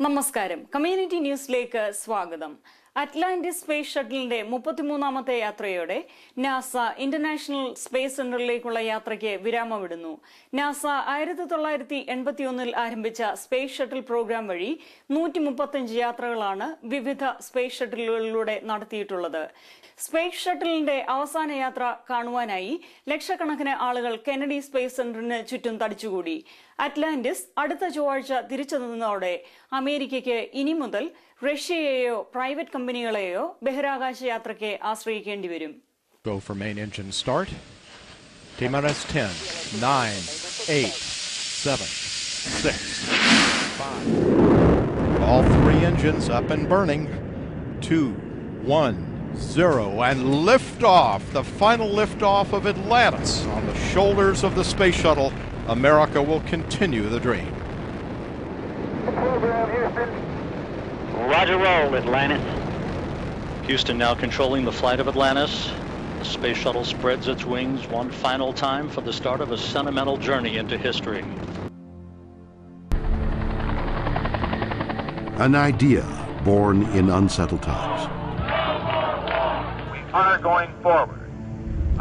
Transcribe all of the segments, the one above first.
നമസ്കാരം. കമ്മ്യൂണിറ്റി ന്യൂസിലേക്ക് സ്വാഗതം. അറ്റ്ലാന്റിസ് സ്പേസ് ഷട്ടിലിന്റെ 33ാമത്തെ യാത്രയോടെ നാസ ഇന്റർനാഷണൽ സ്പേസ് സെന്ററിലേക്കുള്ള യാത്രയ്ക്ക് വിരാമമിടുന്നു. നാസ 1981 ആരംഭിച്ച സ്പേസ് ഷട്ടിൽ പ്രോഗ്രാം വഴി 135 യാത്രകളാണ് വിവിധ സ്പേസ് ഷട്ടിലുകളിലൂടെ നടത്തിയിട്ടുള്ളത്. സ്പേസ് ഷട്ടിലിന്റെ അവസാന യാത്ര കാണുവാനായി ലക്ഷക്കണക്കിന് ആളുകൾ കെനഡി സ്പേസ് സെന്ററിന് ചുറ്റും തടിച്ചുകൂടി. അറ്റ്ലാന്റിസ് അടുത്ത ചൊവ്വാഴ്ച തിരിച്ചെത്തുന്നതോടെ അമേരിക്കയ്ക്ക് ഇനി മുതൽ റഷ്യയെയോ പ്രൈവറ്റ് കമ്പനികളെയോ ബഹിരാകാശ യാത്രയ്ക്ക് ആശ്രയിക്കേണ്ടി വരും. Go for main engine start. T-minus 10, 9, 8, 7, 6, 5. All three engines up and burning. 2, 1, 0, and liftoff. The final liftoff of Atlantis on the shoulders of the space shuttle. America will continue the dream. Program, Houston. Roger, roll, Atlantis. Houston now controlling the flight of Atlantis. The space shuttle spreads its wings one final time for the start of a sentimental journey into history. An idea born in unsettled times. We are going forward.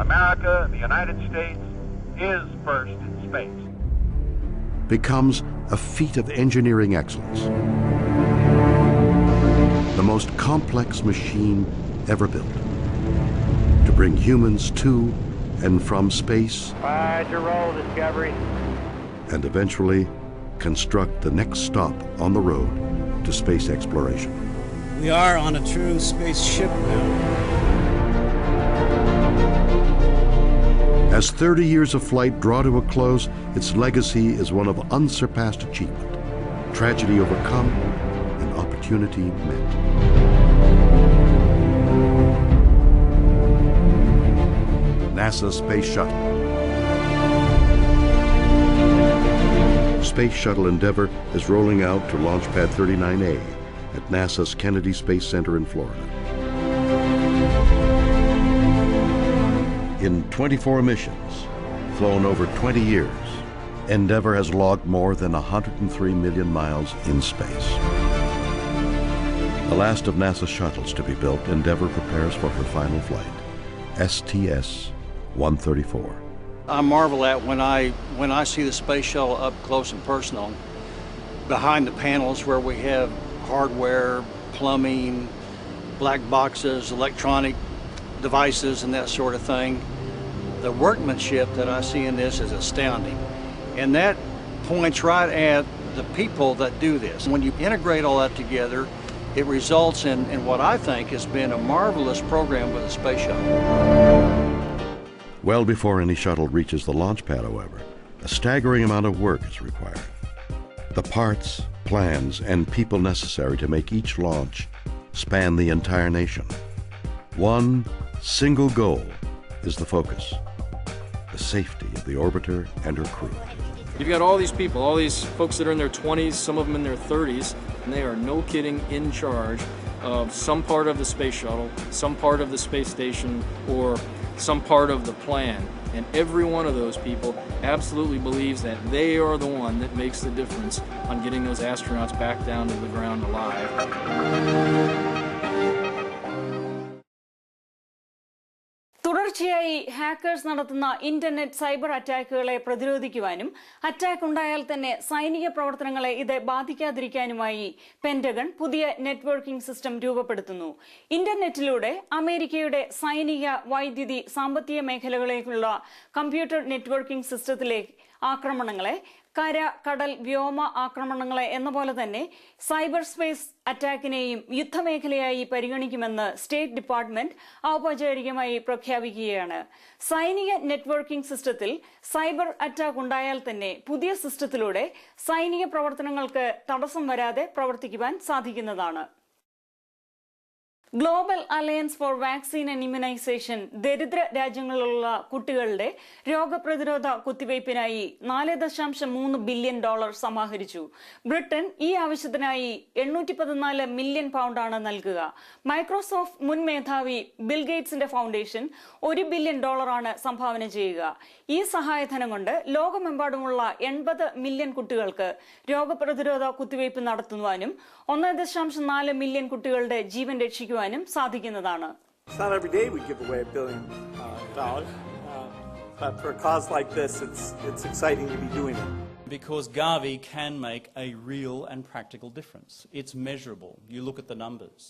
America, the United States, is first in space. Becomes a feat of engineering excellence. The most complex machine ever built to bring humans to and from space. Roger, roll, Discovery. And eventually construct the next stop on the road to space exploration. We are on a true spaceship now. As 30 years of flight draw to a close, its legacy is one of unsurpassed achievement, tragedy overcome, and opportunity met. NASA Space Shuttle. Space Shuttle Endeavour is rolling out to Launch Pad 39A at NASA's Kennedy Space Center in Florida. In 24 missions, flown over 20 years, Endeavour has logged more than 103 million miles in space. The last of NASA's shuttles to be built, Endeavour prepares for her final flight, STS-134. I marvel at when I see the space shuttle up close and personal, behind the panels where we have hardware, plumbing, black boxes, electronic devices and that sort of thing. The workmanship that I see in this is astounding. And that points right at the people that do this. When you integrate all that together, it results in what I think has been a marvelous program with the space shuttle. Well before any shuttle reaches the launch pad, however, a staggering amount of work is required. The parts, plans, and people necessary to make each launch span the entire nation. One single goal is the focus: the safety of the orbiter and her crew. You've got all these people, all these folks that are in their 20s, some of them in their 30s, and they are, no kidding, in charge of some part of the space shuttle, some part of the space station, or some part of the plan. And every one of those people absolutely believes that they are the one that makes the difference on getting those astronauts back down to the ground alive. തുടർച്ചയായി hackers നടത്തുന്ന internet cyber അറ്റാക്കുകളെ പ്രതിരോധിക്കുവാനും attack ഉണ്ടായാൽ തന്നെ സൈനിക പ്രവർത്തനങ്ങളെ ഇത് ബാധിക്കാതിരിക്കാനുമായി pentagon പുതിയ networking system രൂപപ്പെടുത്തുന്നു. ഇന്റർനെറ്റിലൂടെ അമേരിക്കയുടെ സൈനിക, വൈദ്യുതി, സാമ്പത്തിക മേഖലകളിലേക്കുള്ള കമ്പ്യൂട്ടർ നെറ്റ്വർക്കിംഗ് സിസ്റ്റത്തിലെ ആക്രമണങ്ങളെ കര, കടൽ, വ്യോമ ആക്രമണങ്ങളെ എന്ന പോലെ തന്നെ സൈബർ സ്പേസ് അറ്റാക്കിനെയും യുദ്ധമേഖലയായി പരിഗണിക്കുമെന്ന് സ്റ്റേറ്റ് ഡിപ്പാർട്ട്മെന്റ് ഔപചാരികമായി പ്രഖ്യാപിക്കുകയാണ്. സൈനിക നെറ്റ്വർക്കിംഗ് സിസ്റ്റത്തിൽ സൈബർ അറ്റാക്ക് ഉണ്ടായാൽ തന്നെ പുതിയ സിസ്റ്റത്തിലൂടെ സൈനിക പ്രവർത്തനങ്ങൾക്ക് തടസ്സം വരാതെ പ്രവർത്തിക്കുവാൻ സാധിക്കുന്നതാണ്. Global alliance for vaccine and immunisation ദരിദ്ര രാജ്യങ്ങളിലുള്ള കുട്ടികളുടെ രോഗപ്രതിരോധ കുത്തിവയ്പ്പിനായി $4.3 ബില്യൺ സമാഹരിച്ചു. ബ്രിട്ടൻ ഈ ആവശ്യത്തിനായി £814 മില്യൺ നൽകുക. മൈക്രോസോഫ്റ്റ് മുൻ മേധാവി ബിൽ ഗേറ്റ്സിന്റെ ഫൗണ്ടേഷൻ $1 ബില്യൺ സംഭാവന ചെയ്യുക. ഈ സഹായധനം കൊണ്ട് ലോകമെമ്പാടുമുള്ള 80 മില്യൺ കുട്ടികൾക്ക് രോഗപ്രതിരോധ കുത്തിവയ്പ് നടത്തുവാനും 1.4 മില്യൺ കുട്ടികളുടെ ജീവൻ രക്ഷിക്കുവാനും സാധിക്കുന്നതാണ്. It's not every day we give away $1 billion, but for a cause like this, it's exciting to be doing it. Because Gavi can make a real and practical difference. It's measurable. You look at the numbers.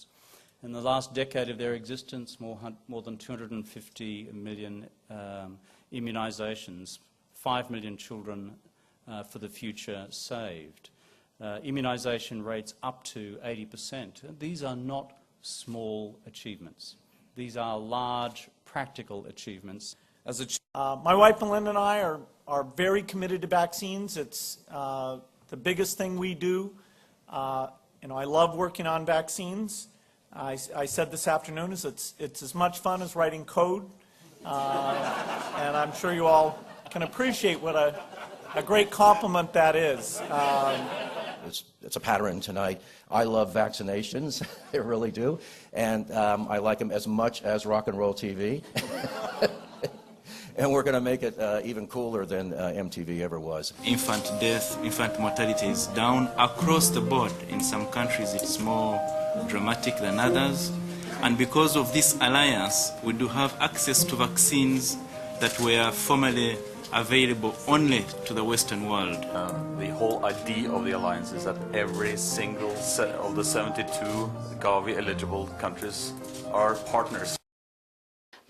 In the last decade of their existence, more than 250 million immunizations, 5 million children for the future saved. Immunization rates up to 80%. These are not small achievements. These are large, practical achievements. My wife Melinda and I are very committed to vaccines. It's the biggest thing we do. I love working on vaccines. I said this afternoon it's as much fun as writing code, and I'm sure you all can appreciate what a great compliment that is. It's a pattern tonight. I love vaccinations, I really do, and I like them as much as rock and roll TV. And we're going to make it even cooler than MTV ever was. Infant death, infant mortality is down across the board. In some countries it's more dramatic than others. And because of this alliance, we do have access to vaccines that were formerly available only to the Western world. The whole idea of the alliance is that every single of the 72 Gavi eligible countries are partners.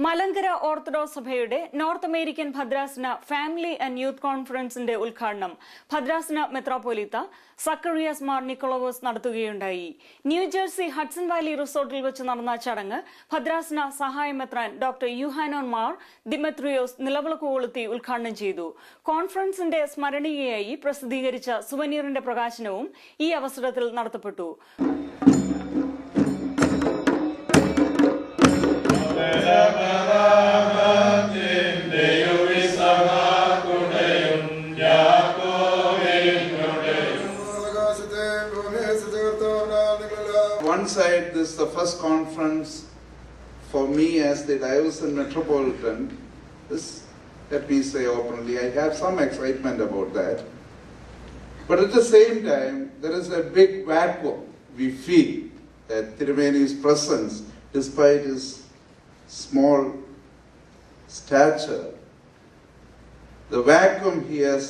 Malankara Orthodox സഭയുടെ North American ഭദ്രാസന family and youth കോൺഫറൻസിന്റെ ഉദ്ഘാടനം ഭദ്രാസന മെത്രാപ്പോലീത്ത സക്കറിയാസ് മാർ നിക്കോളോവോസ് നടത്തുകയുണ്ടായി. New Jersey Hudson Valley റിസോർട്ടിൽ വെച്ച് നടന്ന ചടങ്ങ് ഭദ്രാസന സഹായ മെത്രാൻ ഡോക്ടർ യുഹാനോൻ മാർ ദിമെത്രിയോസ് നിലവിളക്ക് കൊളുത്തി ഉദ്ഘാടനം ചെയ്തു. കോൺഫറൻസിന്റെ സ്മരണീയയായി പ്രസിദ്ധീകരിച്ച സുവനീറിന്റെ പ്രകാശനവും ഈ അവസരത്തിൽ നടത്തപ്പെട്ടു. One side, this is the first conference for me as the diocesan metropolitan. This, let me say openly, I have some excitement about that. But at the same time, there is a big vacuum. We feel that Tirumeni's presence, despite his small stature, the vacuum he has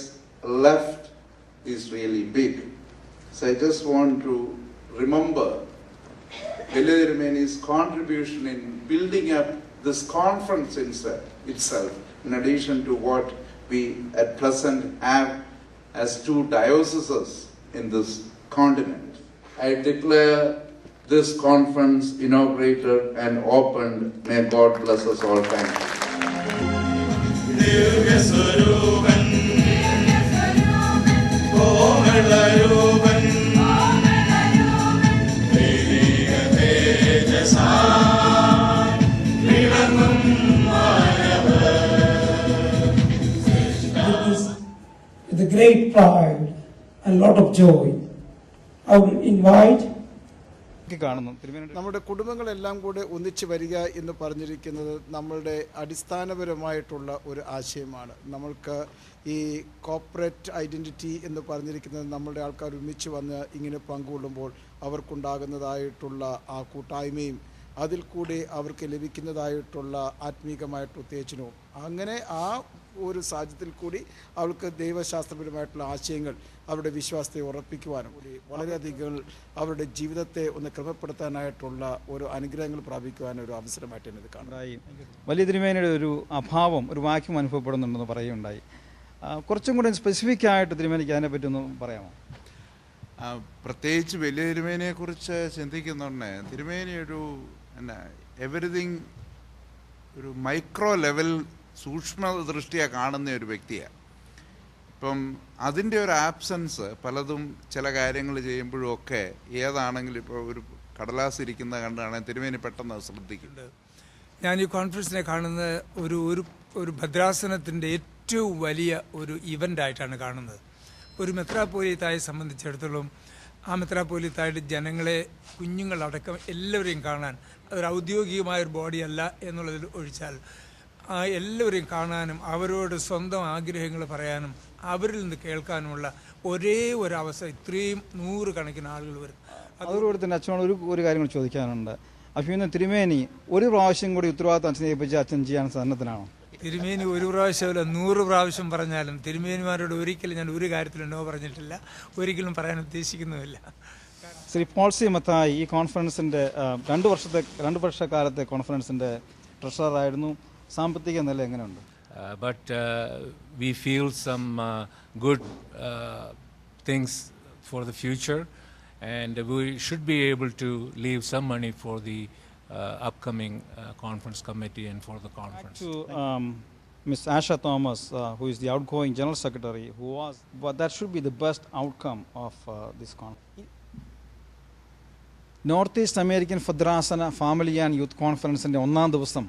left is really big. So I just want to remember Tirumeni's contribution in building up this conference itself, in addition to what we at present have as 2 dioceses in this continent. I declare this conference inaugurated and opened. May God bless us all. Thank you. With a great pride and a lot of joy, I will invite നമ്മുടെ കുടുംബങ്ങളെല്ലാം കൂടെ ഒന്നിച്ചു വരിക എന്ന് പറഞ്ഞിരിക്കുന്നത് നമ്മളുടെ അടിസ്ഥാനപരമായിട്ടുള്ള ഒരു ആശയമാണ്. നമ്മൾക്ക് ഈ കോർപ്പറേറ്റ് ഐഡൻറ്റിറ്റി എന്ന് പറഞ്ഞിരിക്കുന്നത് നമ്മളുടെ ആൾക്കാർ ഒരുമിച്ച് വന്ന് ഇങ്ങനെ പങ്കുകൊള്ളുമ്പോൾ അവർക്കുണ്ടാകുന്നതായിട്ടുള്ള ആ കൂട്ടായ്മയും അതിൽ കൂടി അവർക്ക് ലഭിക്കുന്നതായിട്ടുള്ള ആത്മീകമായിട്ട് ഉത്തേജനവും, അങ്ങനെ ആ ഒരു സാഹചര്യത്തിൽ കൂടി അവൾക്ക് ദൈവശാസ്ത്രപരമായിട്ടുള്ള ആശയങ്ങൾ അവരുടെ വിശ്വാസത്തെ ഉറപ്പിക്കുവാനും കൂടി വളരെയധികം അവരുടെ ജീവിതത്തെ ഒന്ന് ക്രമപ്പെടുത്താനായിട്ടുള്ള ഒരു അനുഗ്രഹങ്ങൾ പ്രാപിക്കുവാനും ഒരു അവസരമായിട്ട് ഇത് കാണും. വലിയ തിരുമേനിയുടെ ഒരു അഭാവം, ഒരു വാക്യം അനുഭവപ്പെടുന്നുണ്ടെന്ന് പറയുകയുണ്ടായി. കുറച്ചും കൂടെ സ്പെസിഫിക് ആയിട്ട് തിരുമേനിക്ക് അതിനെപ്പറ്റി ഒന്ന് പറയാമോ? പ്രത്യേകിച്ച് വലിയ തിരുമേനിയെക്കുറിച്ച് ചിന്തിക്കുന്നുണ്ട്. തിരുമേനി ഒരു എവറിതിങ് ഒരു മൈക്രോ ലെവൽ സൂക്ഷ്മ ദൃഷ്ടിയാണ് കാണുന്ന ഒരു വ്യക്തിയാണ്. ഇപ്പം അതിൻ്റെ ഒരു ആബ്സൻസ് പലതും ചില കാര്യങ്ങൾ ചെയ്യുമ്പോഴും ഒക്കെ ഏതാണെങ്കിലും ഇപ്പോൾ ഒരു കടലാസ് ഇരിക്കുന്നത് കണ്ടാണ് തിരുമേനി പെട്ടെന്ന് ശ്രദ്ധിക്കുന്നത്. ഞാൻ ഈ കോൺഫറൻസിനെ കാണുന്നത് ഒരു ഭദ്രാസനത്തിൻ്റെ ഏറ്റവും വലിയ ഒരു ഇവൻ്റായിട്ടാണ് കാണുന്നത്. ഒരു മെത്രാപ്പോലീത്തായെ സംബന്ധിച്ചിടത്തോളം ആ മെത്രാപ്പോലീത്തായുടെ ജനങ്ങളെ, കുഞ്ഞുങ്ങളടക്കം എല്ലാവരെയും കാണാൻ അതൊരു ഔദ്യോഗികമായൊരു ബോഡിയല്ല എന്നുള്ളതിൽ ഒഴിച്ചാൽ എല്ലാവരെയും കാണാനും അവരോട് സ്വന്തം ആഗ്രഹങ്ങൾ പറയാനും അവരിൽ നിന്ന് കേൾക്കാനുമുള്ള ഒരേ ഒരു അവസരം ഇത്രയും 100 കണക്കിന് ആളുകൾ വരും. അതോടുകൂടി തന്നെ അച്ഛനോട് ഒരു കാര്യം ചോദിക്കാനുണ്ട്. അഭിനന്ദ തിരുമേനി ഒരു പ്രാവശ്യം കൂടി ഉത്തരവാദിത്തം അച്ഛനെ ഏൽപ്പിച്ച് അച്ഛൻ ചെയ്യാൻ സന്നദ്ധനാണോ? തിരുമേനി ഒരു പ്രാവശ്യമല്ല 100 പ്രാവശ്യം പറഞ്ഞാലും തിരുമേനിമാരോട് ഒരിക്കലും ഞാൻ ഒരു കാര്യത്തിലും നോ പറഞ്ഞിട്ടില്ല, ഒരിക്കലും പറയാൻ ഉദ്ദേശിക്കുന്നുമില്ല. ശ്രീ പോൾസി മത്തായി ഈ കോൺഫറൻസിൻ്റെ 2 വർഷക്കാലത്തെ കോൺഫറൻസിൻ്റെ ട്രഷററായിരുന്നു. സാമ്പത്തിക നില എങ്ങനെയുണ്ട്? But we feel some good things for the future, and we should be able to leave some money for the upcoming conference committee and for the conference. Ms. Asha Thomas, who is the outgoing General Secretary, but that should be the best outcome of this conference. North East American ഭദ്രാസന family and youth കോൺഫറൻസിൻ്റെ 1ാം ദിവസം,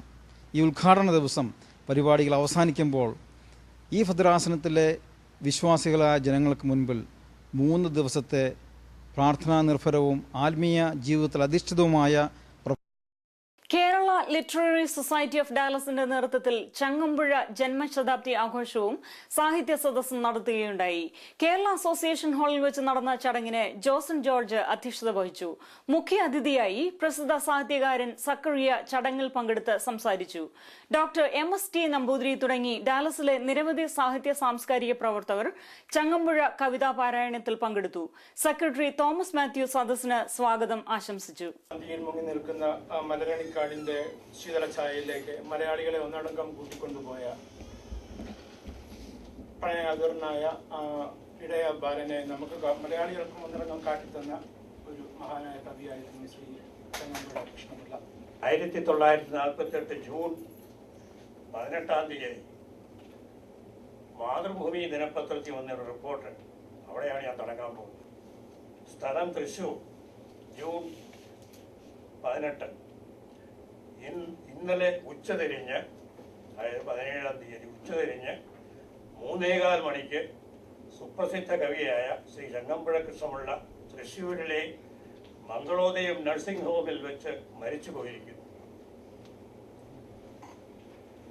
ഈ ഉദ്ഘാടന ദിവസം പരിപാടികൾ അവസാനിക്കുമ്പോൾ ഈ ഭദ്രാസനത്തിലെ വിശ്വാസികളായ ജനങ്ങൾക്ക് മുൻപിൽ 3 ദിവസത്തെ പ്രാർത്ഥനാ നിർഭരവും ആത്മീയ ജീവിതത്തിൽ അധിഷ്ഠിതവുമായ കേരള ലിറ്റററി സൊസൈറ്റി ഓഫ് ഡാലസിന്റെ നേതൃത്വത്തിൽ ചങ്ങമ്പുഴ ജന്മശതാബ്ദി ആഘോഷവും സാഹിത്യ സദസ്സും നടത്തുകയുണ്ടായി. കേരള അസോസിയേഷൻ ഹാളിൽ വെച്ച് നടന്ന ചടങ്ങിന് ജോസൻ ജോർജ് അധ്യക്ഷത വഹിച്ചു. മുഖ്യ അതിഥിയായി പ്രസിദ്ധ സാഹിത്യകാരൻ സക്കറിയ ചടങ്ങിൽ പങ്കെടുത്ത് സംസാരിച്ചു. Doctor MS.T. നമ്പൂതിരി തുടങ്ങി ഡാലസിലെ നിരവധി സാഹിത്യ സാംസ്കാരിക പ്രവർത്തകർ ചങ്ങമ്പുഴ കവിതാ പാരായണത്തിൽ പങ്കെടുത്തു. സെക്രട്ടറി തോമസ് മാത്യു സദസ്സിന് സ്വാഗതം ആശംസിച്ചു. മലരണിക്കാടിന്റെ ശീതളഛായയിലേക്ക് മലയാളികളെ ഒന്നടങ്കം കൂട്ടിക്കൊണ്ടുപോയ പ്രണയാതുരനായ ഇടയ ബാലനെ നമുക്ക് മലയാളികൾക്കും ഒന്നടങ്കം കാട്ടിത്തന്ന ഒരു മഹാനായ കവിയായിരുന്നു ശ്രീ ചങ്ങമ്പുഴ കൃഷ്ണപിള്ള. 1948 ജൂൺ 18-ാം തീയതി മാതൃഭൂമി ദിനപത്രത്തിൽ വന്നൊരു റിപ്പോർട്ട്, അവിടെയാണ് ഞാൻ തുടങ്ങാൻ പോകുന്നത്. സ്ഥലം തൃശ്ശൂർ, ജൂൺ 18. ഇന്നലെ ഉച്ചതിരിഞ്ഞ്, അതായത് 17-ാം തീയതി ഉച്ചതിരിഞ്ഞ് 3:15 മണിക്ക് സുപ്രസിദ്ധ കവിയായ ശ്രീ ചങ്ങമ്പുഴ കൃഷ്ണപിള്ള തൃശ്ശൂരിലെ മംഗളോദയം നഴ്സിംഗ് ഹോമിൽ വെച്ച് മരിച്ചു പോയിരിക്കുന്നു.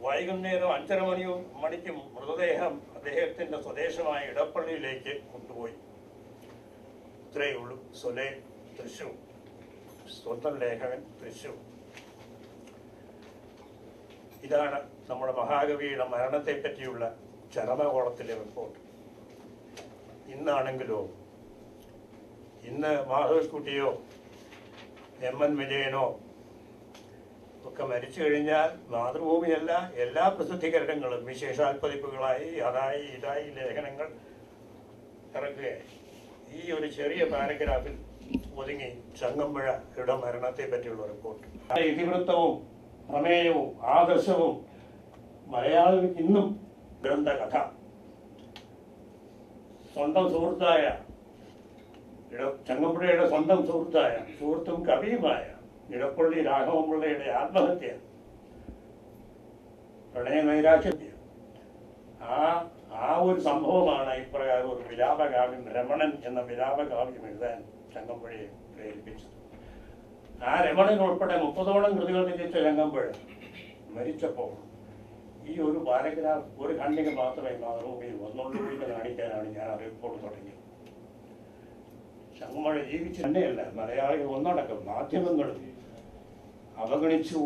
വൈകുന്നേരം 5:30 മണിക്ക് മൃതദേഹം അദ്ദേഹത്തിന്റെ സ്വദേശമായ ഇടപ്പള്ളിയിലേക്ക് കൊണ്ടുപോയി. ഇത്രയേ ഉള്ളൂ. സൊലേ, തൃശ്ശൂർ. സ്വന്തം ലേഖകൻ, തൃശ്ശൂർ. ഇതാണ് നമ്മുടെ മഹാകവിയുടെ മരണത്തെ പറ്റിയുള്ള ചരമകോളത്തിലെ റിപ്പോർട്ട്. ഇന്നാണെങ്കിലോ, ഇന്ന് മാധവസ്കുട്ടിയോ MN വിജയനോ ഒക്കെ മരിച്ചു കഴിഞ്ഞാൽ മാതൃഭൂമിയല്ല, എല്ലാ പ്രസിദ്ധീകരണങ്ങളും വിശേഷാൽ പതിപ്പുകളായി അതായി ഇതായി ലേഖനങ്ങൾ ഇറക്കുകയായി. ഈ ഒരു ചെറിയ പാരഗ്രാഫിൽ ഒതുങ്ങി ചങ്ങമ്പുഴയുടെ മരണത്തെ പറ്റിയുള്ള റിപ്പോർട്ട്. ഇതിവൃത്തവും പ്രമേയവും ആദർശവും മലയാളം ഇന്നും ഗ്രന്ഥകഥ. സ്വന്തം സുഹൃത്തായ ചങ്ങമ്പുഴയുടെ സ്വന്തം സുഹൃത്തും കവിയുമായ ഇടപ്പള്ളി രാഘവൻപിള്ളയുടെ ആത്മഹത്യ, പ്രണയനൈരാശ്യം, ആ ഒരു സംഭവമാണ് ഇപ്രകാരം ഒരു വിലാപകാവ്യം, രമണൻ എന്ന വിലാപകാവ്യം എഴുതാൻ ചങ്ങമ്പുഴയെ പ്രേരിപ്പിച്ചത്. ആ രമണൻ ഉൾപ്പെടെ 30ഓളം കൃതികൾ രചിച്ച ചങ്ങമ്പുഴ മരിച്ചപ്പോൾ ഈ ഒരു പാരഗ്രാഫ്, ഒരു ഖണ്ഡിക മാത്രമേ മാതൃഭൂമിയിൽ വന്നുള്ളൂ എന്ന് കാണിക്കാനാണ് ഞാൻ ആ റിപ്പോർട്ട് തുടങ്ങിയത്. ചങ്ങമ്പുഴ ജീവിച്ചു തന്നെയല്ല, മലയാളികൾ ഒന്നടക്കം മാധ്യമങ്ങളും അവഗണിച്ചു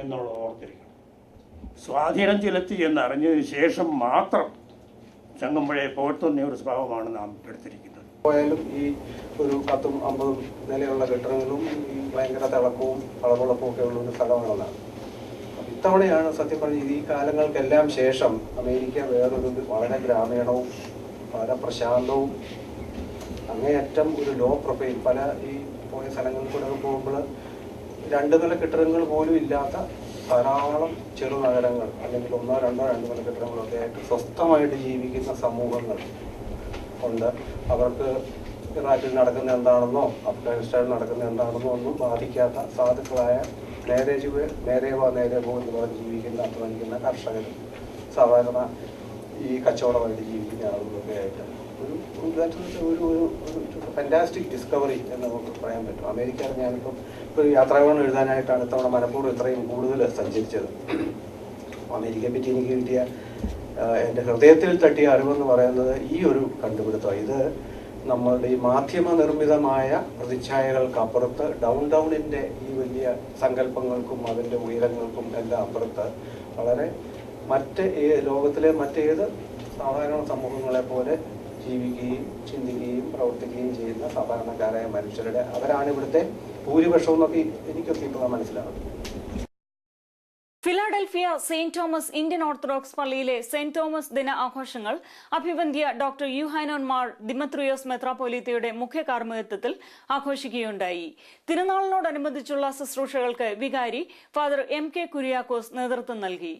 എന്നുള്ളത് ഓർത്തിരിക്കണം. സ്വാധീനം ചെലുത്തി എന്നറിഞ്ഞതിന് ശേഷം മാത്രം ചങ്ങമ്പുഴയെ പുകഴ്ത്തുന്ന ഒരു സ്വഭാവമാണ് നാം എടുത്തിരിക്കുന്നത്. പോയാലും ഈ ഒരു 10-50 നിലയുള്ള കെട്ടിടങ്ങളും ഈ ഭയങ്കര തിളക്കവും കളറുളപ്പും ഒക്കെ ഉള്ള ഒരു സ്ഥലമാണെന്നാണ്. ഇത്തവണയാണ് സത്യം പറഞ്ഞത് ഈ കാലങ്ങൾക്കെല്ലാം ശേഷം അമേരിക്ക വേറൊരു വളരെ ഗ്രാമീണവും വളരെ പ്രശാന്തവും അങ്ങേയറ്റം ഒരു ലോ പ്രൊഫൈൽ, പല ഈ പോയ സ്ഥലങ്ങളിൽ കൂടെ പോകുമ്പോൾ 2 നില കെട്ടിടങ്ങൾ പോലും ഇല്ലാത്ത ധാരാളം ചെറുനഗരങ്ങൾ, അല്ലെങ്കിൽ 1-2 നില കെട്ടിടങ്ങളൊക്കെ ആയിട്ട് സ്വസ്ഥമായിട്ട് ജീവിക്കുന്ന സമൂഹങ്ങൾ ഉണ്ട്. അവർക്ക് ഇറാഖിൽ നടക്കുന്ന എന്താണെന്നോ അഫ്ഗാനിസ്ഥാനിൽ നടക്കുന്ന എന്താണെന്നോ ഒന്നും ബാധിക്കാത്ത സാധുക്കളായ നേരെ പോ എന്ന് പറഞ്ഞ് ജീവിക്കുന്ന അധ്വാനിക്കുന്ന കർഷകർ, സാധാരണ ഈ കച്ചവടമായിട്ട് ജീവിക്കുന്ന ആളുകളൊക്കെ ആയിട്ട് ഒരു ഫാന്റാസ്റ്റിക് ഡിസ്കവറി എന്ന് നമുക്ക് പറയാൻ പറ്റും. അമേരിക്കയിൽ ഞാനിപ്പോൾ യാത്രാവിവരണം എഴുതാനായിട്ടാണ് ഇത്തവണ മനഃപൂർവ്വം ഇത്രയും കൂടുതൽ സഞ്ചരിച്ചത്. അമേരിക്കയെ പറ്റി എനിക്ക് കിട്ടിയ എൻ്റെ ഹൃദയത്തിൽ തട്ടിയ അറിവെന്ന് പറയുന്നത് ഈ ഒരു കണ്ടുപിടുത്തം. ഇത് നമ്മളുടെ ഈ മാധ്യമ നിർമ്മിതമായ പ്രതിച്ഛായകൾക്കപ്പുറത്ത് ഡൗണിൻ്റെ ഈ വലിയ സങ്കല്പങ്ങൾക്കും അതിൻ്റെ ഉയരങ്ങൾക്കും എല്ലാം അപ്പുറത്ത് വളരെ ലോകത്തിലെ മറ്റേത് സാധാരണ സമൂഹങ്ങളെ പോലെ ജീവിക്കുകയും ചിന്തിക്കുകയും പ്രവർത്തിക്കുകയും ചെയ്യുന്ന സാധാരണക്കാരായ അവരാണ് ഇവിടുത്തെ ഭൂരിപക്ഷം എന്നൊക്കെ എനിക്കൊക്കെ ഇപ്പോൾ മനസ്സിലാകുന്നത്. Philadelphia Saint Thomas Indian orthodox പള്ളിയിലെ സെയിന്റ് തോമസ് ദിന ആഘോഷങ്ങൾ അഭിവന്ദ്യ ഡോക്ടർ യുഹാനോൻ മാർ ദിമത്രിയോസ് മെത്രാപ്പോലീത്തയുടെ മുഖ്യ കാർമ്മികത്വത്തിൽ ആഘോഷിക്കുകയുണ്ടായി. തിരുനാളിനോടനുബന്ധിച്ചുള്ള ശുശ്രൂഷകൾക്ക് വികാരി ഫാദർ MK കുര്യാക്കോസ് നേതൃത്വം നൽകി.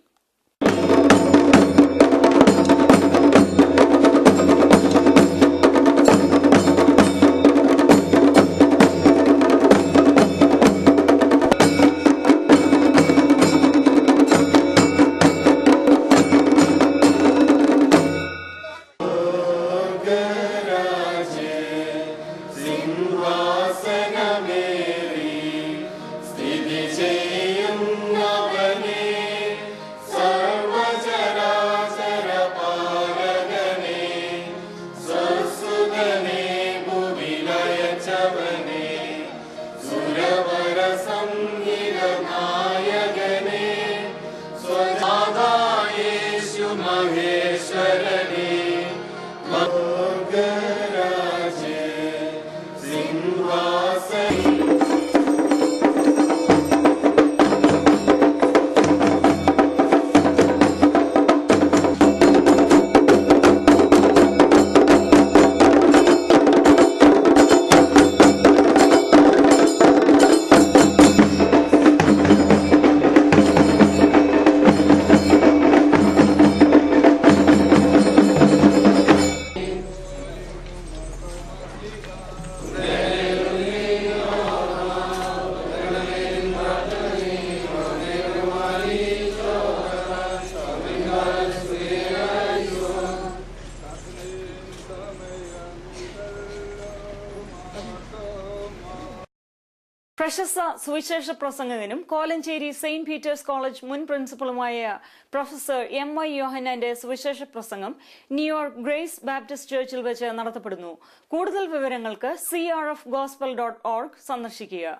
പ്രശസ്ത സുവിശേഷ പ്രസംഗകനും കോലഞ്ചേരി സെയിന്റ് പീറ്റേഴ്സ് കോളേജ് മുൻ പ്രിൻസിപ്പലുമായ പ്രൊഫസർ MY യോഹന്നാന്റെ സുവിശേഷ പ്രസംഗം ന്യൂയോർക്ക് ഗ്രേസ് ബാപ്റ്റിസ്റ്റ് ചർച്ചിൽ വെച്ച് നടത്തപ്പെടുന്നു. കൂടുതൽ വിവരങ്ങൾക്ക് crfgospel.org സന്ദർശിക്കുക.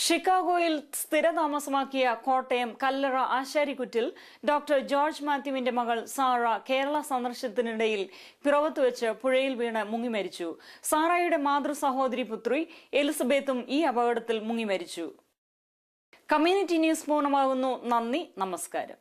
ഷിക്കാഗോയിൽ സ്ഥിരതാമസമാക്കിയ കോട്ടയം കല്ലറ ആശാരിക്കുറ്റിൽ ഡോക്ടർ ജോർജ് മാത്യുവിന്റെ മകൾ സാറ കേരള സന്ദർശനത്തിനിടയിൽ പിറവത്ത് വെച്ച് പുഴയിൽ വീണ് മുങ്ങിമരിച്ചു. സാറയുടെ മാതൃ സഹോദരി പുത്രി എലിസബത്തും ഈ അപകടത്തിൽ മുങ്ങിമരിച്ചു. കമ്മ്യൂണിറ്റി ന്യൂസ് പൂർണ്ണമാകുന്നു. നന്ദി, നമസ്കാരം.